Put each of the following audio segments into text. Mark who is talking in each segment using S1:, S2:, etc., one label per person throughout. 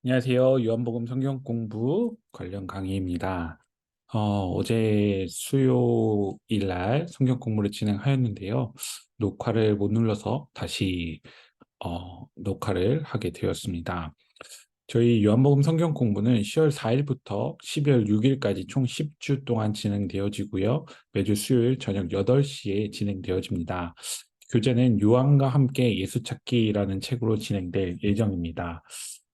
S1: 안녕하세요. 요한복음 성경 공부 관련 강의입니다. 어제 수요일 날 성경 공부를 진행하였는데요. 녹화를 못 눌러서 다시 녹화를 하게 되었습니다. 저희 요한복음 성경 공부는 10월 4일부터 12월 6일까지 총 10주 동안 진행되어지고요. 매주 수요일 저녁 8시에 진행되어집니다. 교재는 요한과 함께 예수 찾기라는 책으로 진행될 예정입니다.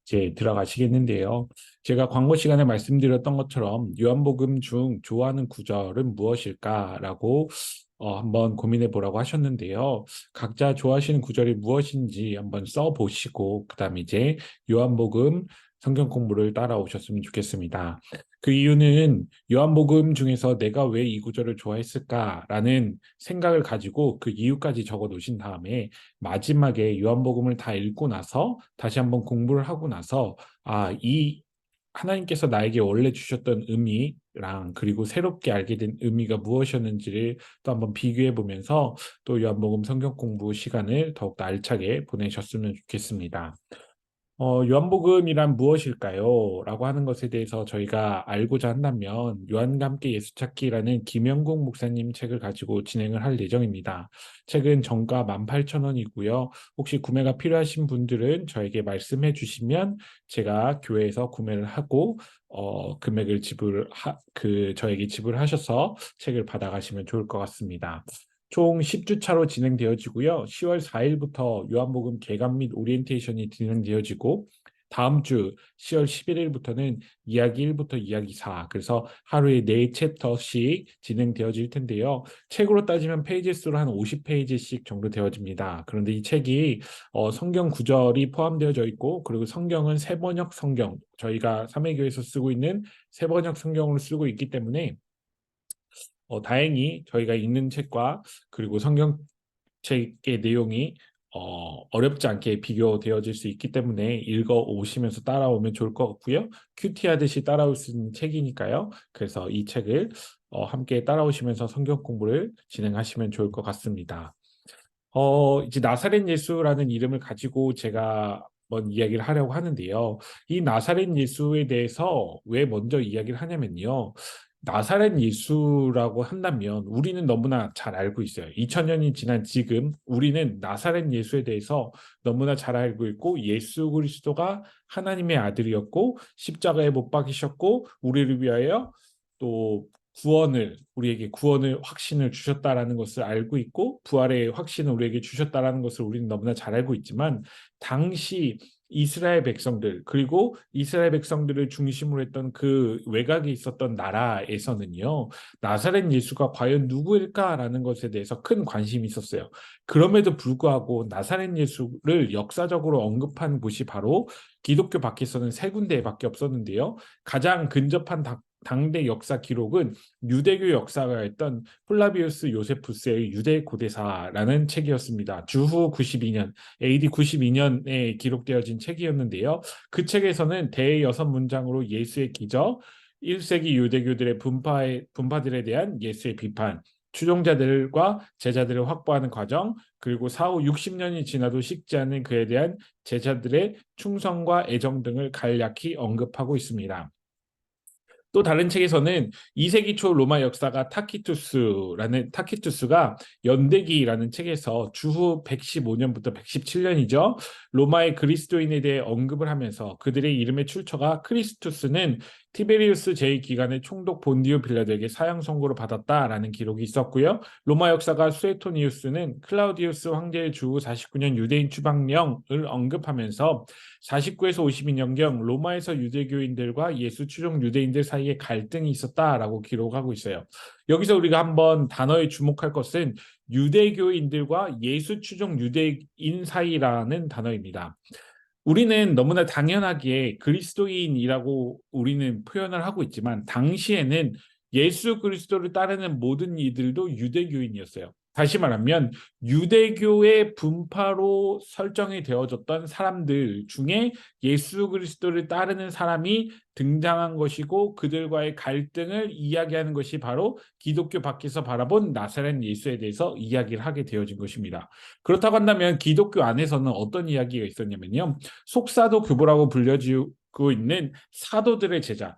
S1: 이제 들어가시겠는데요. 제가 광고 시간에 말씀드렸던 것처럼 요한복음 중 좋아하는 구절은 무엇일까라고 한번 고민해 보라고 하셨는데요. 각자 좋아하시는 구절이 무엇인지 한번 써보시고 그다음에 이제 요한복음 성경 공부를 따라오셨으면 좋겠습니다. 그 이유는 요한복음 중에서 내가 왜 이 구절을 좋아했을까라는 생각을 가지고 그 이유까지 적어 놓으신 다음에 마지막에 요한복음을 다 읽고 나서 다시 한번 공부를 하고 나서 이 하나님께서 나에게 원래 주셨던 의미랑 그리고 새롭게 알게 된 의미가 무엇이었는지를 또 한번 비교해 보면서 또 요한복음 성경 공부 시간을 더욱더 알차게 보내셨으면 좋겠습니다. 요한복음이란 무엇일까요? 라고 하는 것에 대해서 저희가 알고자 한다면 요한과 함께 예수 찾기라는 김영국 목사님 책을 가지고 진행을 할 예정입니다. 책은 정가 18,000원이고요. 혹시 구매가 필요하신 분들은 저에게 말씀해 주시면 제가 교회에서 구매를 하고 금액을 저에게 지불하셔서 책을 받아가시면 좋을 것 같습니다. 총 10주 차로 진행되어지고요. 10월 4일부터 요한복음 개관 및 오리엔테이션이 진행되어지고 다음 주 10월 11일부터는 이야기 1부터 이야기 4, 그래서 하루에 4챕터씩 진행되어질 텐데요. 책으로 따지면 페이지 수로 한 50페이지씩 정도 되어집니다. 그런데 이 책이 성경 구절이 포함되어져 있고 그리고 성경은 세번역 성경, 저희가 삼회교에서 쓰고 있는 세번역 성경을 쓰고 있기 때문에 다행히 저희가 읽는 책과 그리고 성경책의 내용이 어렵지 않게 비교되어질 수 있기 때문에 읽어 오시면서 따라오면 좋을 것 같고요. 큐티 하듯이 따라올 수 있는 책이니까요. 그래서 이 책을 함께 따라오시면서 성경 공부를 진행하시면 좋을 것 같습니다. 이제 나사렛 예수라는 이름을 가지고 제가 먼 이야기를 하려고 하는데요. 이 나사렛 예수에 대해서 왜 먼저 이야기를 하냐면요. 나사렛 예수라고 한다면 우리는 너무나 잘 알고 있어요. 2000년이 지난 지금 우리는 나사렛 예수에 대해서 너무나 잘 알고 있고 예수 그리스도가 하나님의 아들이었고 십자가에 못 박이셨고 우리를 위하여 또 우리에게 구원을 확신을 주셨다라는 것을 알고 있고 부활의 확신을 우리에게 주셨다라는 것을 우리는 너무나 잘 알고 있지만 당시 이스라엘 백성들 그리고 이스라엘 백성들을 중심으로 했던 그 외곽에 있었던 나라에서는요. 나사렛 예수가 과연 누구일까라는 것에 대해서 큰 관심이 있었어요. 그럼에도 불구하고 나사렛 예수를 역사적으로 언급한 곳이 바로 기독교 밖에서는 세 군데밖에 없었는데요. 가장 근접한 당대 역사 기록은 유대교 역사가였던 플라비우스 요세푸스의 유대 고대사라는 책이었습니다. 주후 92년, AD 92년에 기록되어진 책이었는데요. 그 책에서는 대여섯 문장으로 예수의 기적, 1세기 유대교들의 분파들에 대한 예수의 비판, 추종자들과 제자들을 확보하는 과정, 그리고 사후 60년이 지나도 식지 않는 그에 대한 제자들의 충성과 애정 등을 간략히 언급하고 있습니다. 또 다른 책에서는 2세기 초 로마 역사가 타키투스가 연대기라는 책에서 주후 115년부터 117년이죠. 로마의 그리스도인에 대해 언급을 하면서 그들의 이름의 출처가 크리스투스는 티베리우스 제2기간의 총독 본디오 빌라도에게 사형 선고를 받았다라는 기록이 있었고요. 로마 역사가 수에토니우스는 클라우디우스 황제의 주후 49년 유대인 추방령을 언급하면서 49에서 52년경 로마에서 유대교인들과 예수 추종 유대인들 사이에 갈등이 있었다라고 기록하고 있어요. 여기서 우리가 한번 단어에 주목할 것은 유대교인들과 예수 추종 유대인 사이라는 단어입니다. 우리는 너무나 당연하게 그리스도인이라고 우리는 표현을 하고 있지만 당시에는 예수 그리스도를 따르는 모든 이들도 유대교인이었어요. 다시 말하면 유대교의 분파로 설정이 되어졌던 사람들 중에 예수 그리스도를 따르는 사람이 등장한 것이고 그들과의 갈등을 이야기하는 것이 바로 기독교 밖에서 바라본 나사렛 예수에 대해서 이야기를 하게 되어진 것입니다. 그렇다고 한다면 기독교 안에서는 어떤 이야기가 있었냐면요. 속사도 교보라고 이끌고 있는 사도들의 제자.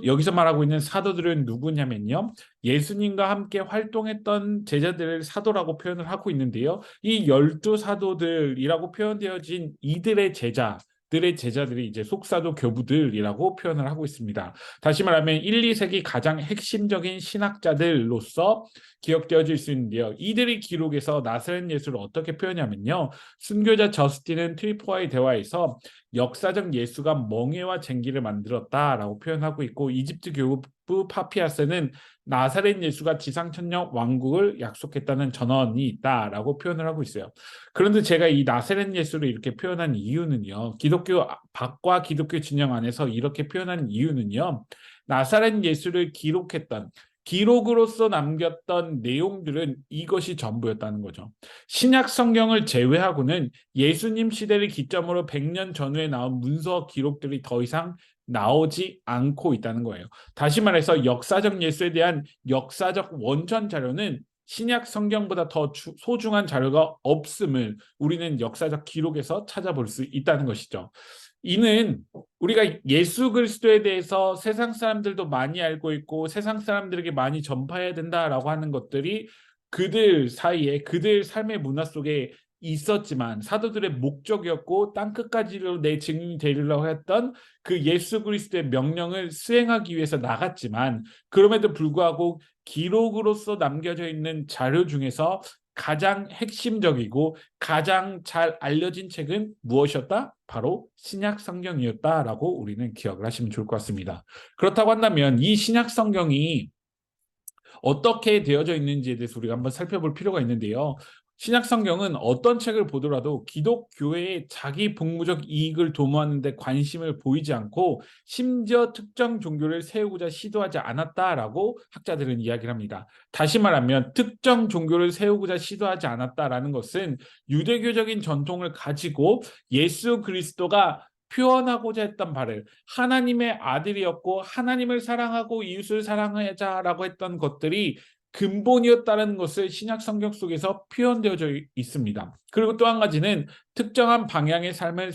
S1: 여기서 말하고 있는 사도들은 누구냐면요. 예수님과 함께 활동했던 제자들을 사도라고 표현을 하고 있는데요. 이 12사도들이라고 표현되어진 이들의 제자들의 제자들이 이제 속사도 교부들이라고 표현을 하고 있습니다. 다시 말하면 1, 2세기 가장 핵심적인 신학자들로서 기억되어질 수 있는데요. 이들의 기록에서 나사렛 예수를 어떻게 표현하면요. 순교자 저스틴은 트리포와의 대화에서 역사적 예수가 멍에와 쟁기를 만들었다라고 표현하고 있고, 이집트 교부 파피아스는 나사렛 예수가 지상천년 왕국을 약속했다는 전언이 있다라고 표현을 하고 있어요. 그런데 제가 이 나사렛 예수를 이렇게 표현한 이유는요. 기독교 밖과 기독교 진영 안에서 이렇게 표현한 이유는요. 나사렛 예수를 기록으로서 남겼던 내용들은 이것이 전부였다는 거죠. 신약 성경을 제외하고는 예수님 시대를 기점으로 100년 전후에 나온 문서 기록들이 더 이상 나오지 않고 있다는 거예요. 다시 말해서 역사적 예수에 대한 역사적 원천 자료는 신약 성경보다 더 소중한 자료가 없음을 우리는 역사적 기록에서 찾아볼 수 있다는 것이죠. 이는 우리가 예수 그리스도에 대해서 세상 사람들도 많이 알고 있고 세상 사람들에게 많이 전파해야 된다라고 하는 것들이 그들 사이에, 그들 삶의 문화 속에 있었지만, 사도들의 목적이었고 땅끝까지로 내 증인이 되리라고 했던 그 예수 그리스도의 명령을 수행하기 위해서 나갔지만, 그럼에도 불구하고 기록으로서 남겨져 있는 자료 중에서 가장 핵심적이고 가장 잘 알려진 책은 무엇이었다? 바로 신약 성경이었다라고 우리는 기억을 하시면 좋을 것 같습니다. 그렇다고 한다면 이 신약 성경이 어떻게 되어져 있는지에 대해서 우리가 한번 살펴볼 필요가 있는데요. 신약 성경은 어떤 책을 보더라도 기독교회의 자기 복무적 이익을 도모하는 데 관심을 보이지 않고 심지어 특정 종교를 세우고자 시도하지 않았다라고 학자들은 이야기를 합니다. 다시 말하면 특정 종교를 세우고자 시도하지 않았다라는 것은 유대교적인 전통을 가지고 예수 그리스도가 표현하고자 했던 바를, 하나님의 아들이었고 하나님을 사랑하고 이웃을 사랑하자라고 했던 것들이 근본이었다는 것을 신약 성경 속에서 표현되어져 있습니다. 그리고 또 한 가지는 특정한 방향의 삶을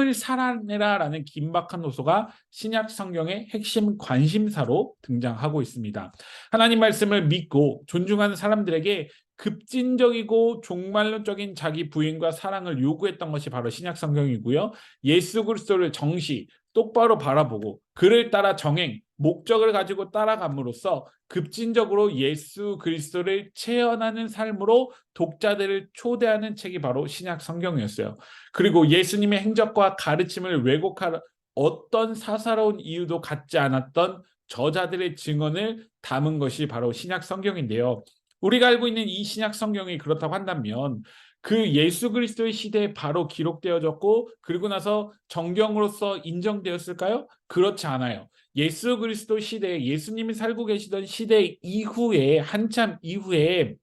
S1: 살아내라라는 긴박한 요소가 신약 성경의 핵심 관심사로 등장하고 있습니다. 하나님 말씀을 믿고 존중하는 사람들에게 급진적이고 종말론적인 자기 부인과 사랑을 요구했던 것이 바로 신약 성경이고요. 예수 그리스도를 정시 똑바로 바라보고 그를 따라 정행, 목적을 가지고 따라감으로써 급진적으로 예수 그리스도를 체현하는 삶으로 독자들을 초대하는 책이 바로 신약 성경이었어요. 그리고 예수님의 행적과 가르침을 왜곡할 어떤 사사로운 이유도 갖지 않았던 저자들의 증언을 담은 것이 바로 신약 성경인데요. 우리가 알고 있는 이 신약 성경이 그렇다고 한다면 그 예수 그리스도의 시대에 바로 기록되어졌고 그리고 나서 정경으로서 인정되었을까요? 그렇지 않아요. 예수 그리스도 시대에, 예수님이 살고 계시던 시대 이후에, 한참 이후에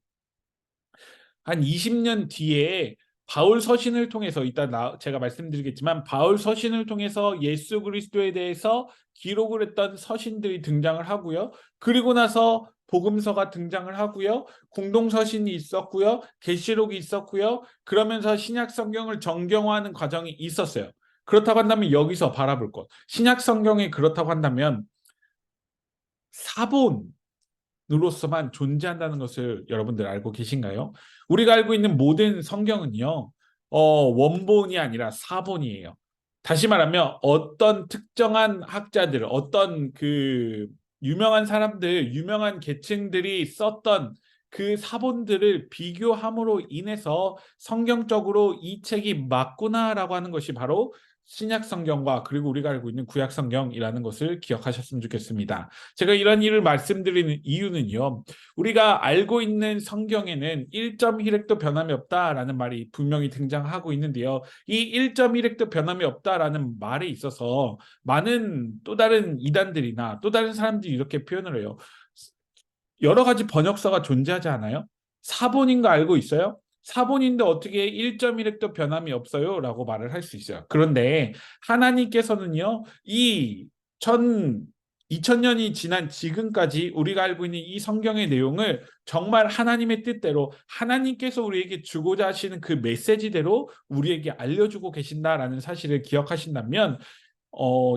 S1: 한 20년 뒤에 바울 서신을 통해서, 이따 제가 말씀드리겠지만 바울 서신을 통해서 예수 그리스도에 대해서 기록을 했던 서신들이 등장을 하고요. 그리고 나서 복음서가 등장을 하고요. 공동서신이 있었고요. 계시록이 있었고요. 그러면서 신약 성경을 정경화하는 과정이 있었어요. 그렇다고 한다면 여기서 바라볼 것, 신약 성경이 그렇다고 한다면 사본으로서만 존재한다는 것을 여러분들 알고 계신가요? 우리가 알고 있는 모든 성경은요, 원본이 아니라 사본이에요. 다시 말하면 어떤 특정한 학자들, 어떤 그 유명한 사람들, 유명한 계층들이 썼던 그 사본들을 비교함으로 인해서 성경적으로 이 책이 맞구나라고 하는 것이 바로 신약 성경과 그리고 우리가 알고 있는 구약 성경이라는 것을 기억하셨으면 좋겠습니다. 제가 이런 일을 말씀드리는 이유는요, 우리가 알고 있는 성경에는 1.1획도 변함이 없다라는 말이 분명히 등장하고 있는데요. 이 1.1획도 변함이 없다라는 말에 있어서 많은 또 다른 이단들이나 또 다른 사람들이 이렇게 표현을 해요. 여러 가지 번역서가 존재하지 않아요? 사본인 거 알고 있어요? 사본인데 어떻게 1.1획도 변함이 없어요? 라고 말을 할 수 있어요. 그런데 하나님께서는요, 이 2000년이 지난 지금까지 우리가 알고 있는 이 성경의 내용을 정말 하나님의 뜻대로 하나님께서 우리에게 주고자 하시는 그 메시지대로 우리에게 알려주고 계신다라는 사실을 기억하신다면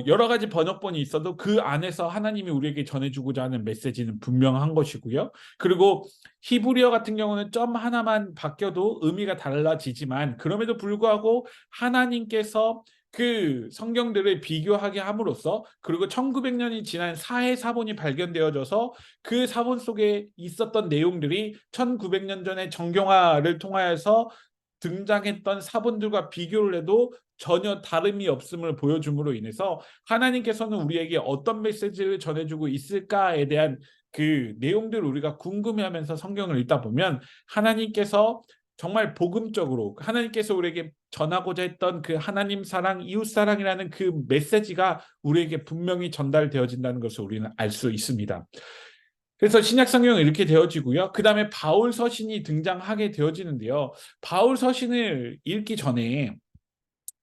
S1: 여러 가지 번역본이 있어도 그 안에서 하나님이 우리에게 전해주고자 하는 메시지는 분명한 것이고요. 그리고 히브리어 같은 경우는 점 하나만 바뀌어도 의미가 달라지지만 그럼에도 불구하고 하나님께서 그 성경들을 비교하게 함으로써 그리고 1900년이 지난 사해 사본이 발견되어져서 그 사본 속에 있었던 내용들이 1900년 전에 정경화를 통하여서 등장했던 사본들과 비교를 해도 전혀 다름이 없음을 보여줌으로 인해서 하나님께서는 우리에게 어떤 메시지를 전해주고 있을까에 대한 그 내용들을 우리가 궁금해하면서 성경을 읽다 보면 하나님께서 정말 복음적으로 하나님께서 우리에게 전하고자 했던 그 하나님 사랑, 이웃 사랑이라는 그 메시지가 우리에게 분명히 전달되어진다는 것을 우리는 알 수 있습니다. 그래서 신약 성경은 이렇게 되어지고요. 그 다음에 바울 서신이 등장하게 되어지는데요. 바울 서신을 읽기 전에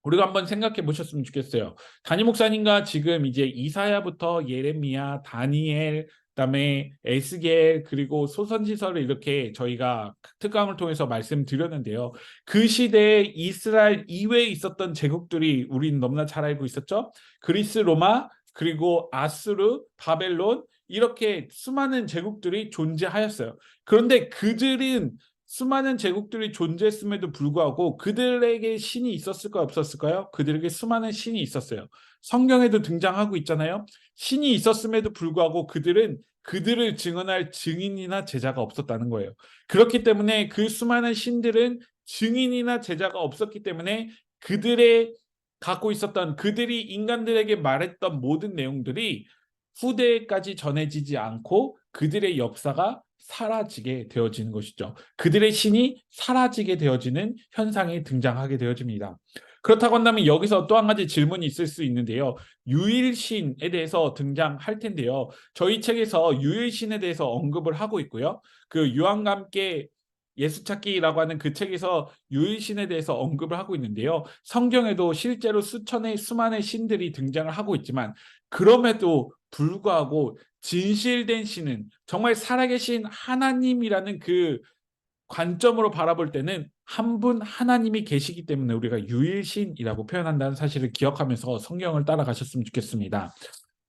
S1: 우리가 한번 생각해 보셨으면 좋겠어요. 담임 목사님과 지금 이제 이사야부터 예레미야, 다니엘, 그다음에 에스겔 그리고 소선지서를 이렇게 저희가 특강을 통해서 말씀드렸는데요. 그 시대에 이스라엘 이외에 있었던 제국들이 우리는 너무나 잘 알고 있었죠. 그리스, 로마, 그리고 아수르, 바벨론 이렇게 수많은 제국들이 존재하였어요. 그런데 그들은 수많은 제국들이 존재했음에도 불구하고 그들에게 신이 있었을까요? 없었을까요? 그들에게 수많은 신이 있었어요. 성경에도 등장하고 있잖아요. 신이 있었음에도 불구하고 그들은 그들을 증언할 증인이나 제자가 없었다는 거예요. 그렇기 때문에 그 수많은 신들은 증인이나 제자가 없었기 때문에 그들의 갖고 있었던 그들이 인간들에게 말했던 모든 내용들이 후대까지 전해지지 않고 그들의 역사가 사라지게 되어지는 것이죠. 그들의 신이 사라지게 되어지는 현상이 등장하게 되어집니다. 그렇다고 한다면 여기서 또 한 가지 질문이 있을 수 있는데요. 유일신에 대해서 등장할 텐데요. 저희 책에서 유일신에 대해서 언급을 하고 있고요. 그 유황과 함께 예수찾기라고 하는 그 책에서 유일신에 대해서 언급을 하고 있는데요. 성경에도 실제로 수천의 수많은 신들이 등장을 하고 있지만 그럼에도 불구하고 진실된 신은 정말 살아계신 하나님이라는 그 관점으로 바라볼 때는 한 분 하나님이 계시기 때문에 우리가 유일신이라고 표현한다는 사실을 기억하면서 성경을 따라가셨으면 좋겠습니다.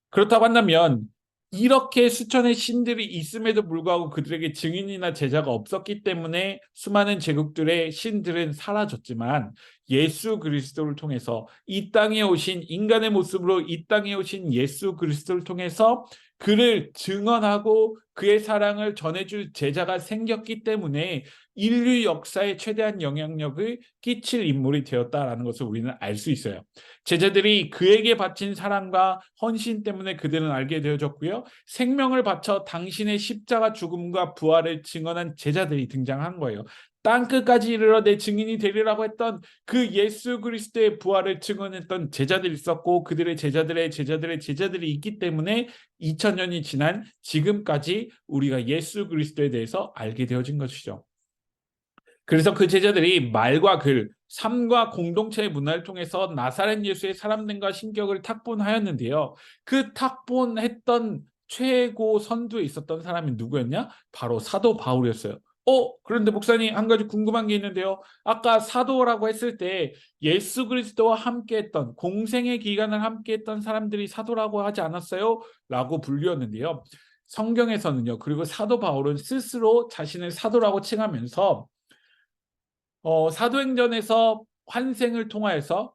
S1: 그렇다고 한다면 이렇게 수천의 신들이 있음에도 불구하고 그들에게 증인이나 제자가 없었기 때문에 수많은 제국들의 신들은 사라졌지만 예수 그리스도를 통해서 이 땅에 오신 인간의 모습으로 이 땅에 오신 예수 그리스도를 통해서 그를 증언하고 그의 사랑을 전해줄 제자가 생겼기 때문에 인류 역사에 최대한 영향력을 끼칠 인물이 되었다라는 것을 우리는 알 수 있어요. 제자들이 그에게 바친 사랑과 헌신 때문에 그들은 알게 되어졌고요. 생명을 바쳐 당신의 십자가 죽음과 부활을 증언한 제자들이 등장한 거예요. 땅끝까지 이르러 내 증인이 되리라고 했던 그 예수 그리스도의 부활을 증언했던 제자들이 있었고 그들의 제자들의 제자들의 제자들이 있기 때문에 2000년이 지난 지금까지 우리가 예수 그리스도에 대해서 알게 되어진 것이죠. 그래서 그 제자들이 말과 글, 삶과 공동체의 문화를 통해서 나사렛 예수의 사람됨과 신격을 탁본하였는데요. 그 탁본했던 최고 선두에 있었던 사람이 누구였냐? 바로 사도 바울이었어요. 그런데 목사님 한 가지 궁금한 게 있는데요. 아까 사도라고 했을 때 예수 그리스도와 함께했던 공생의 기간을 함께했던 사람들이 사도라고 하지 않았어요? 라고 불리었는데요. 성경에서는요. 그리고 사도 바울은 스스로 자신을 사도라고 칭하면서 사도행전에서 환상을 통하여서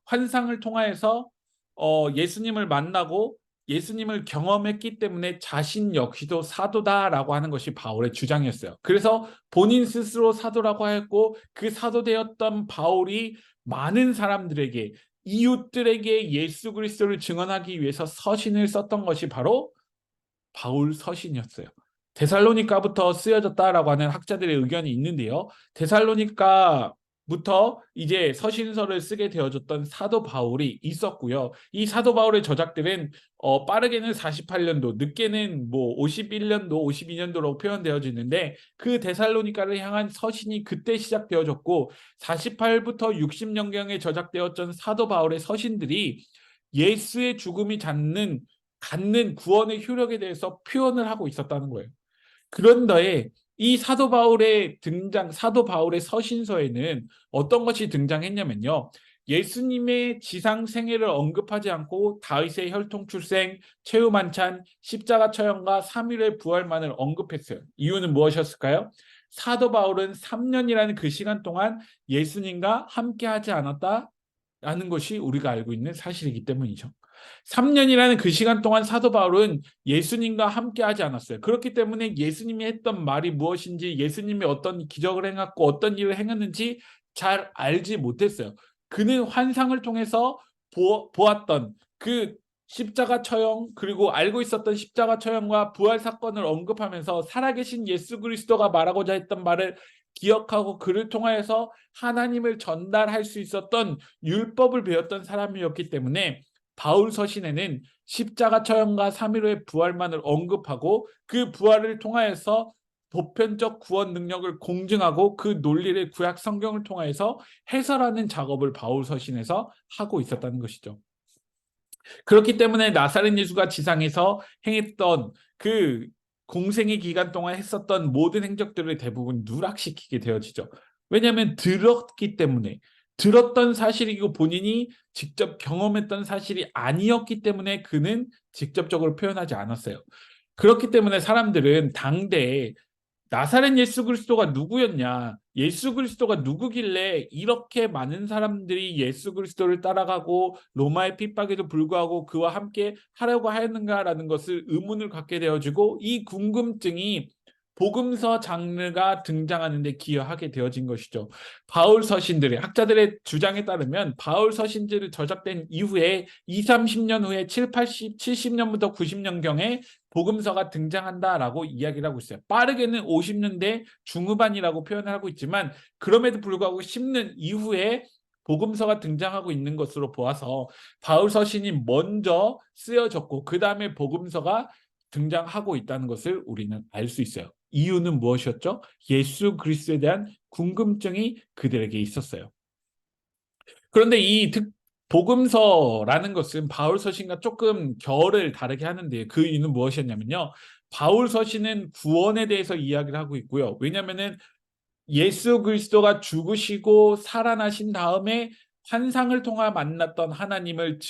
S1: 예수님을 만나고 예수님을 경험했기 때문에 자신 역시도 사도다라고 하는 것이 바울의 주장이었어요. 그래서 본인 스스로 사도라고 하였고 그 사도되었던 바울이 많은 사람들에게 이웃들에게 예수 그리스도를 증언하기 위해서 서신을 썼던 것이 바로 바울 서신이었어요. 데살로니가부터 쓰여졌다라고 하는 학자들의 의견이 있는데요. 데살로니가부터 이제 서신서를 쓰게 되어졌던 사도 바울이 있었고요. 이 사도 바울의 저작들은 빠르게는 48년도, 늦게는 뭐 51년도, 52년도로 표현되어지는데 그 데살로니가를 향한 서신이 그때 시작되어졌고 48부터 60년경에 저작되었던 사도 바울의 서신들이 예수의 죽음이 닿는 갖는 구원의 효력에 대해서 표현을 하고 있었다는 거예요. 그런데 이 사도 바울의 등장, 사도 바울의 서신서에는 어떤 것이 등장했냐면요. 예수님의 지상 생애를 언급하지 않고 다윗의 혈통 출생, 최후 만찬, 십자가 처형과 3일의 부활만을 언급했어요. 이유는 무엇이었을까요? 사도 바울은 3년이라는 그 시간 동안 예수님과 함께 하지 않았다라는 것이 우리가 알고 있는 사실이기 때문이죠. 3년이라는 그 시간 동안 사도 바울은 예수님과 함께 하지 않았어요. 그렇기 때문에 예수님이 했던 말이 무엇인지, 예수님이 어떤 기적을 행했고 어떤 일을 행했는지 잘 알지 못했어요. 그는 환상을 통해서 보았던 그 십자가 처형, 그리고 알고 있었던 십자가 처형과 부활 사건을 언급하면서 살아계신 예수 그리스도가 말하고자 했던 말을 기억하고 그를 통하여서 하나님을 전달할 수 있었던 율법을 배웠던 사람이었기 때문에 바울 서신에는 십자가 처형과 3일 후의 부활만을 언급하고 그 부활을 통하여서 보편적 구원 능력을 공증하고 그 논리를 구약 성경을 통해서 해설하는 작업을 바울 서신에서 하고 있었다는 것이죠. 그렇기 때문에 나사렛 예수가 지상에서 행했던 그 공생의 기간 동안 했었던 모든 행적들을 대부분 누락시키게 되어지죠. 왜냐하면 들었기 때문에, 들었던 사실이고 본인이 직접 경험했던 사실이 아니었기 때문에 그는 직접적으로 표현하지 않았어요. 그렇기 때문에 사람들은 당대에 나사렛 예수 그리스도가 누구였냐? 예수 그리스도가 누구길래 이렇게 많은 사람들이 예수 그리스도를 따라가고 로마의 핍박에도 불구하고 그와 함께 하려고 하였는가라는 것을 의문을 갖게 되어지고 이 궁금증이 복음서 장르가 등장하는데 기여하게 되어진 것이죠. 바울 서신들의 학자들의 주장에 따르면 바울 서신들이 저작된 이후에 20, 30년 후에 7, 80, 70년부터 90년경에 복음서가 등장한다라고 이야기를 하고 있어요. 빠르게는 50년대 중후반이라고 표현을 하고 있지만 그럼에도 불구하고 10년 이후에 복음서가 등장하고 있는 것으로 보아서 바울 서신이 먼저 쓰여졌고 그 다음에 복음서가 등장하고 있다는 것을 우리는 알 수 있어요. 이유는 무엇이었죠? 예수 그리스도에 대한 궁금증이 그들에게 있었어요. 그런데 이 복음서라는 것은 바울 서신과 조금 결을 다르게 하는데 그 이유는 무엇이었냐면요. 바울 서신은 구원에 대해서 이야기를 하고 있고요. 왜냐하면은 예수 그리스도가 죽으시고 살아나신 다음에 환상을 통해 만났던 하나님을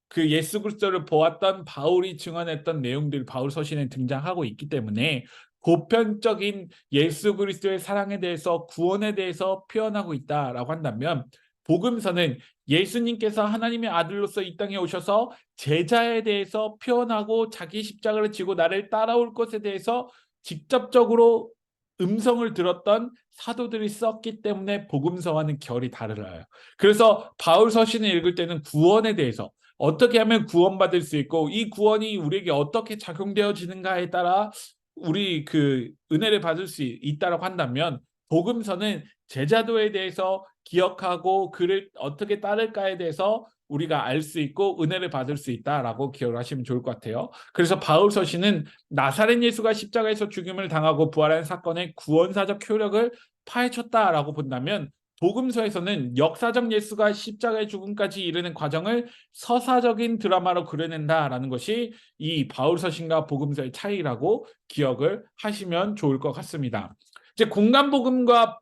S1: 그 예수 그리스도를 보았던 바울이 증언했던 내용들 바울 서신에 등장하고 있기 때문에 보편적인 예수 그리스도의 사랑에 대해서 구원에 대해서 표현하고 있다라고 한다면 복음서는 예수님께서 하나님의 아들로서 이 땅에 오셔서 제자에 대해서 표현하고 자기 십자가를 지고 나를 따라올 것에 대해서 직접적으로 음성을 들었던 사도들이 썼기 때문에 복음서와는 결이 다르요. 그래서 바울 서신을 읽을 때는 구원에 대해서 어떻게 하면 구원받을 수 있고 이 구원이 우리에게 어떻게 작용되어지는가에 따라 우리 그 은혜를 받을 수 있다라고 한다면 복음서는 제자도에 대해서 기억하고 그를 어떻게 따를까에 대해서 우리가 알 수 있고 은혜를 받을 수 있다라고 기억을 하시면 좋을 것 같아요. 그래서 바울 서신은 나사렛 예수가 십자가에서 죽임을 당하고 부활한 사건의 구원사적 효력을 파헤쳤다라고 본다면 복음서에서는 역사적 예수가 십자가의 죽음까지 이르는 과정을 서사적인 드라마로 그려낸다라는 것이 이 바울 서신과 복음서의 차이라고 기억을 하시면 좋을 것 같습니다. 이제 공간복음과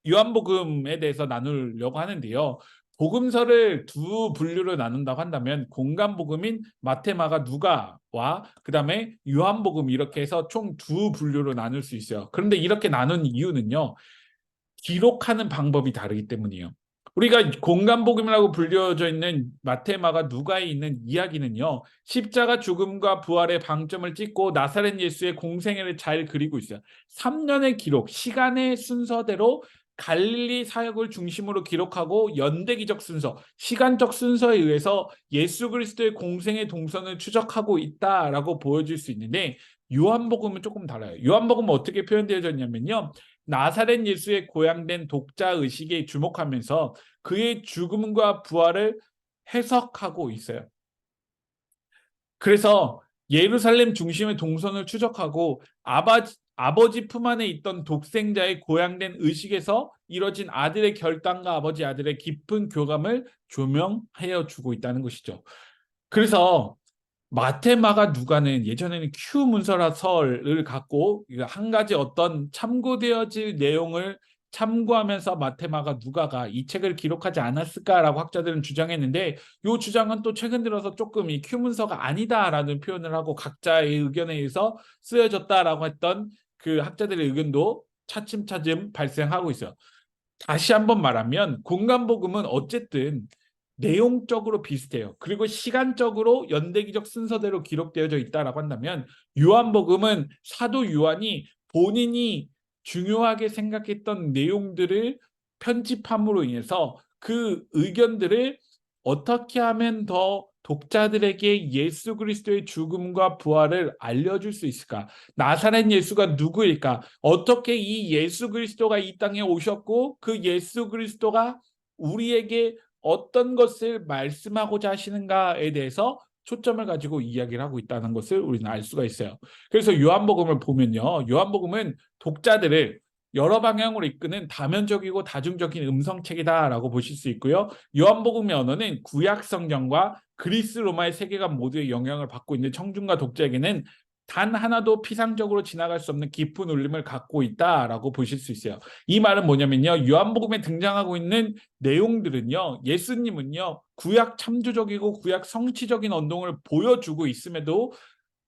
S1: 요한복음에 대해서 나누려고 하는데요. 복음서를 두 분류로 나눈다고 한다면 공간복음인 마태, 마가, 누가와 그다음에 요한복음 이렇게 해서 총 두 분류로 나눌 수 있어요. 그런데 이렇게 나눈 이유는요. 기록하는 방법이 다르기 때문이에요. 우리가 공간복음이라고 불려져 있는 마태, 마가, 누가에 있는 이야기는요. 십자가 죽음과 부활의 방점을 찍고 나사렛 예수의 공생애를 잘 그리고 있어요. 3년의 기록, 시간의 순서대로 갈릴리 사역을 중심으로 기록하고 연대기적 순서, 시간적 순서에 의해서 예수 그리스도의 공생의 동선을 추적하고 있다라고 보여줄 수 있는데 요한복음은 조금 달라요. 요한복음은 어떻게 표현되어졌냐면요. 나사렛 예수의 고양된 독자 의식에 주목하면서 그의 죽음과 부활을 해석하고 있어요. 그래서 예루살렘 중심의 동선을 추적하고 아버지 품 안에 있던 독생자의 고양된 의식에서 이뤄진 아들의 결단과 아버지 아들의 깊은 교감을 조명하여 주고 있다는 것이죠. 그래서 마태, 마가, 누가는 예전에는 큐 문서라서를 갖고 한 가지 어떤 참고되어질 내용을 참고하면서 마태, 마가, 누가가 이 책을 기록하지 않았을까라고 학자들은 주장했는데, 이 주장은 또 최근 들어서 조금 이 큐 문서가 아니다라는 표현을 하고 각자의 의견에 의해서 쓰여졌다라고 했던 그 학자들의 의견도 차츰차츰 발생하고 있어요. 다시 한번 말하면 공간복음은 어쨌든 내용적으로 비슷해요. 그리고 시간적으로 연대기적 순서대로 기록되어져 있다라고 한다면, 요한복음은 사도 요한이 본인이 중요하게 생각했던 내용들을 편집함으로 인해서 그 의견들을 어떻게 하면 더 독자들에게 예수 그리스도의 죽음과 부활을 알려줄 수 있을까? 나사렛 예수가 누구일까? 어떻게 이 예수 그리스도가 이 땅에 오셨고 그 예수 그리스도가 우리에게 어떤 것을 말씀하고자 하시는가에 대해서 초점을 가지고 이야기를 하고 있다는 것을 우리는 알 수가 있어요. 그래서 요한복음을 보면요, 요한복음은 독자들을 여러 방향으로 이끄는 다면적이고 다중적인 음성책이다라고 보실 수 있고요. 요한복음의 언어는 구약 성경과 그리스 로마의 세계관 모두의 영향을 받고 있는 청중과 독자에게는 단 하나도 피상적으로 지나갈 수 없는 깊은 울림을 갖고 있다라고 보실 수 있어요. 이 말은 뭐냐면요, 요한복음에 등장하고 있는 내용들은요, 예수님은요 구약 참조적이고 구약 성취적인 언동을 보여주고 있음에도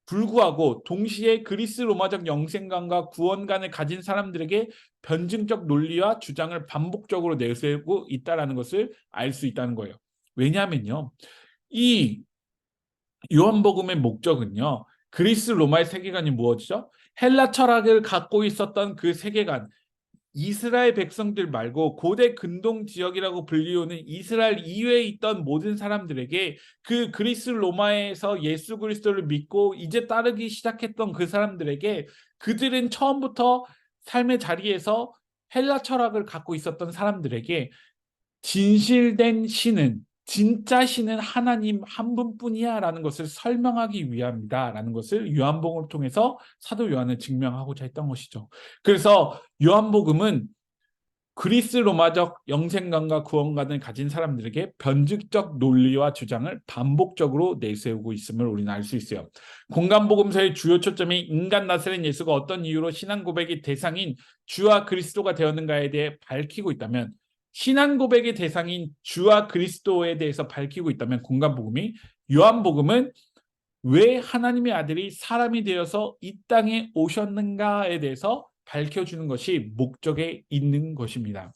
S1: 불구하고 동시에 그리스 로마적 영생관과 구원관을 가진 사람들에게 변증적 논리와 주장을 반복적으로 내세우고 있다는 것을 알 수 있다는 거예요. 왜냐하면요, 이 요한복음의 목적은요, 그리스 로마의 세계관이 무엇이죠? 헬라 철학을 갖고 있었던 그 세계관, 이스라엘 백성들 말고 고대 근동 지역이라고 불리우는 이스라엘 이외에 있던 모든 사람들에게, 그 그리스 로마에서 예수 그리스도를 믿고 이제 따르기 시작했던 그 사람들에게, 그들은 처음부터 삶의 자리에서 헬라 철학을 갖고 있었던 사람들에게 진실된 신은, 진짜 신은 하나님 한 분뿐이야 라는 것을 설명하기 위함이다 라는 것을 요한복음을 통해서 사도 요한은 증명하고자 했던 것이죠. 그래서 요한복음은 그리스 로마적 영생관과 구원관을 가진 사람들에게 변증적 논리와 주장을 반복적으로 내세우고 있음을 우리는 알 수 있어요. 공간복음서의 주요 초점이 인간 나사렛 예수가 어떤 이유로 신앙 고백의 대상인 주와 그리스도가 되었는가에 대해 밝히고 있다면, 신앙 고백의 대상인 주와 그리스도에 대해서 밝히고 있다면, 공간복음이, 요한복음은 왜 하나님의 아들이 사람이 되어서 이 땅에 오셨는가에 대해서 밝혀주는 것이 목적에 있는 것입니다.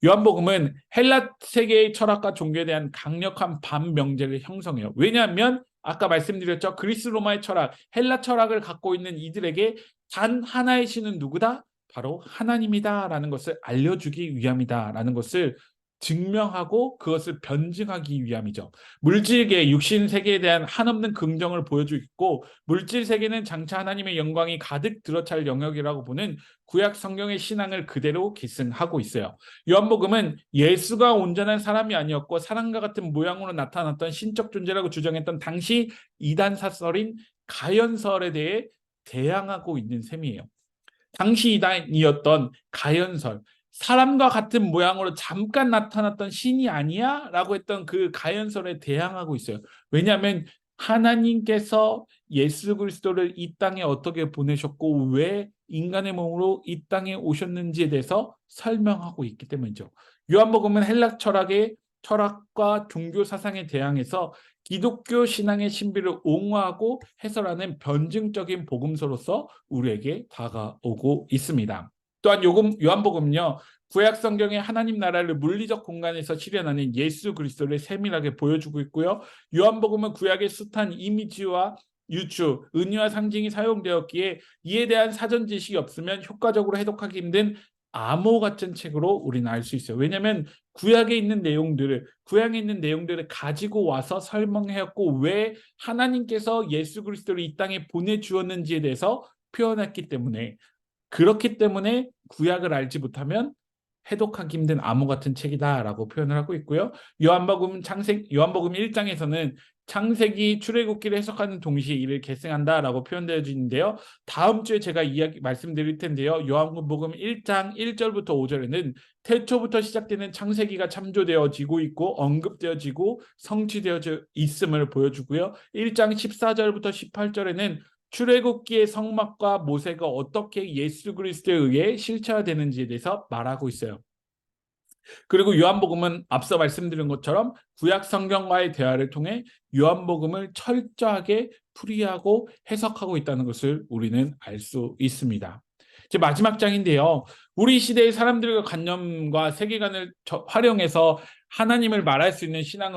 S1: 요한복음은 헬라 세계의 철학과 종교에 대한 강력한 반명제를 형성해요. 왜냐하면 아까 말씀드렸죠, 그리스 로마의 철학, 헬라 철학을 갖고 있는 이들에게 단 하나의 신은 누구다? 바로 하나님이다라는 것을 알려주기 위함이다라는 것을 증명하고 그것을 변증하기 위함이죠. 물질계, 육신 세계에 대한 한없는 긍정을 보여주고 있고, 물질 세계는 장차 하나님의 영광이 가득 들어찰 영역이라고 보는 구약 성경의 신앙을 그대로 계승하고 있어요. 요한복음은 예수가 온전한 사람이 아니었고 사람과 같은 모양으로 나타났던 신적 존재라고 주장했던 당시 이단 사설인 가연설에 대해 대항하고 있는 셈이에요. 당시 이단이었던 가연설, 사람과 같은 모양으로 잠깐 나타났던 신이 아니야? 라고 했던 그 가연설에 대항하고 있어요. 왜냐하면 하나님께서 예수 그리스도를 이 땅에 어떻게 보내셨고 왜 인간의 몸으로 이 땅에 오셨는지에 대해서 설명하고 있기 때문이죠. 요한복음은 헬라 철학과 종교 사상에 대항해서 기독교 신앙의 신비를 옹호하고 해설하는 변증적인 복음서로서 우리에게 다가오고 있습니다. 또한 요한복음은요, 구약 성경의 하나님 나라를 물리적 공간에서 실현하는 예수 그리스도를 세밀하게 보여주고 있고요. 요한복음은 구약의 숱한 이미지와 유추, 은유와 상징이 사용되었기에 이에 대한 사전 지식이 없으면 효과적으로 해독하기 힘든 암호 같은 책으로 우리는 알 수 있어요. 왜냐하면 구약에 있는 내용들을 가지고 와서 설명하였고, 왜 하나님께서 예수 그리스도를 이 땅에 보내주었는지에 대해서 표현했기 때문에, 그렇기 때문에 구약을 알지 못하면 해독하기 힘든 암호 같은 책이다라고 표현을 하고 있고요. 요한복음 1장에서는 창세기 출애굽기를 해석하는 동시에 이를 계승한다라고 표현되어 있는데요. 다음 주에 제가 말씀드릴 텐데요. 요한복음 1장 1절부터 5절에는 태초부터 시작되는 창세기가 창조되어지고 있고 언급되어지고 성취되어져 있음을 보여주고요. 1장 14절부터 18절에는 출애굽기의 성막과 모세가 어떻게 예수 그리스도에 의해 실체화되는지에 대해서 말하고 있어요. 그리고 요한복음은 앞서 말씀드린 것처럼 구약 성경과의 대화를 통해 요한복음을 철저하게 풀이하고 해석하고 있다는 것을 우리는 알 수 있습니다. 이제 마지막 장인데요. 우리 시대의 사람들과 관념과 세계관을 활용해서 하나님을 말할 수 있는 신앙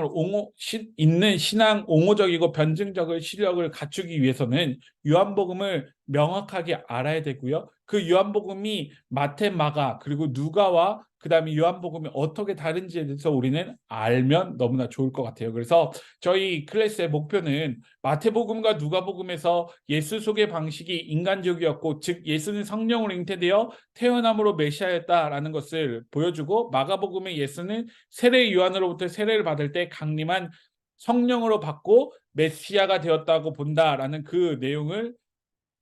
S1: 옹호적이고 변증적인 실력을 갖추기 위해서는 요한복음을 명확하게 알아야 되고요. 그 요한복음이 마태, 마가, 그리고 누가와 그 다음에 요한복음이 어떻게 다른지에 대해서 우리는 알면 너무나 좋을 것 같아요. 그래서 저희 클래스의 목표는 마태복음과 누가복음에서 예수 소개 방식이 인간적이었고, 즉 예수는 성령으로 잉태되어 태어남으로 메시아였다라는 것을 보여주고, 마가복음의 예수는 세례 요한으로부터 세례를 받을 때 강림한 성령으로 받고 메시아가 되었다고 본다라는 그 내용을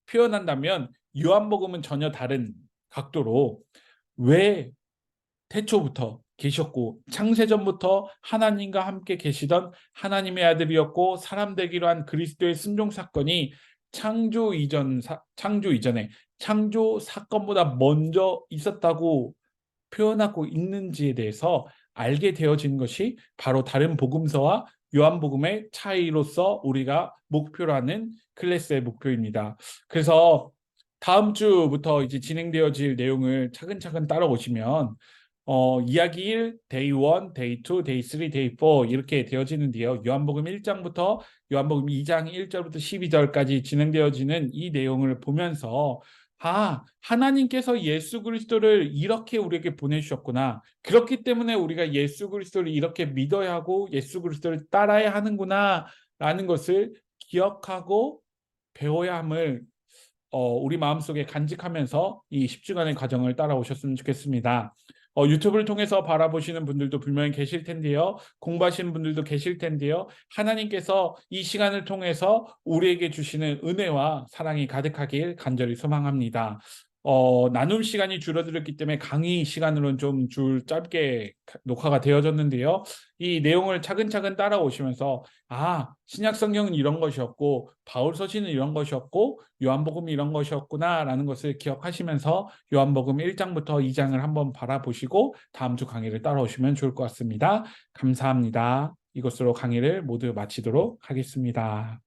S1: 표현한다면, 요한복음은 전혀 다른 각도로 왜 태초부터 계셨고 창세전부터 하나님과 함께 계시던 하나님의 아들이었고 사람 되기로 한 그리스도의 순종 사건이 창조 이전에 창조 사건보다 먼저 있었다고 표현하고 있는지에 대해서 알게 되어진 것이 바로 다른 복음서와 요한복음의 차이로서 우리가 목표로 하는 클래스의 목표입니다. 그래서 다음 주부터 이제 진행되어질 내용을 차근차근 따라오시면 이야기 1, 데이 1, 데이 2, 데이 3, 데이 4 이렇게 되어지는데요. 요한복음 1장부터 요한복음 2장 1절부터 12절까지 진행되어지는 이 내용을 보면서 하나님께서 예수 그리스도를 이렇게 우리에게 보내주셨구나. 그렇기 때문에 우리가 예수 그리스도를 이렇게 믿어야 하고 예수 그리스도를 따라야 하는구나 라는 것을 기억하고 배워야 함을 우리 마음속에 간직하면서 이 10주간의 과정을 따라오셨으면 좋겠습니다. 유튜브를 통해서 바라보시는 분들도 분명히 계실 텐데요. 공부하시는 분들도 계실 텐데요. 하나님께서 이 시간을 통해서 우리에게 주시는 은혜와 사랑이 가득하길 간절히 소망합니다. 나눔 시간이 줄어들었기 때문에 강의 시간으로는 좀 짧게 녹화가 되어졌는데요. 이 내용을 차근차근 따라오시면서 신약 성경은 이런 것이었고 바울 서신은 이런 것이었고 요한복음이 이런 것이었구나 라는 것을 기억하시면서 요한복음 1장부터 2장을 한번 바라보시고 다음 주 강의를 따라오시면 좋을 것 같습니다. 감사합니다. 이것으로 강의를 모두 마치도록 하겠습니다.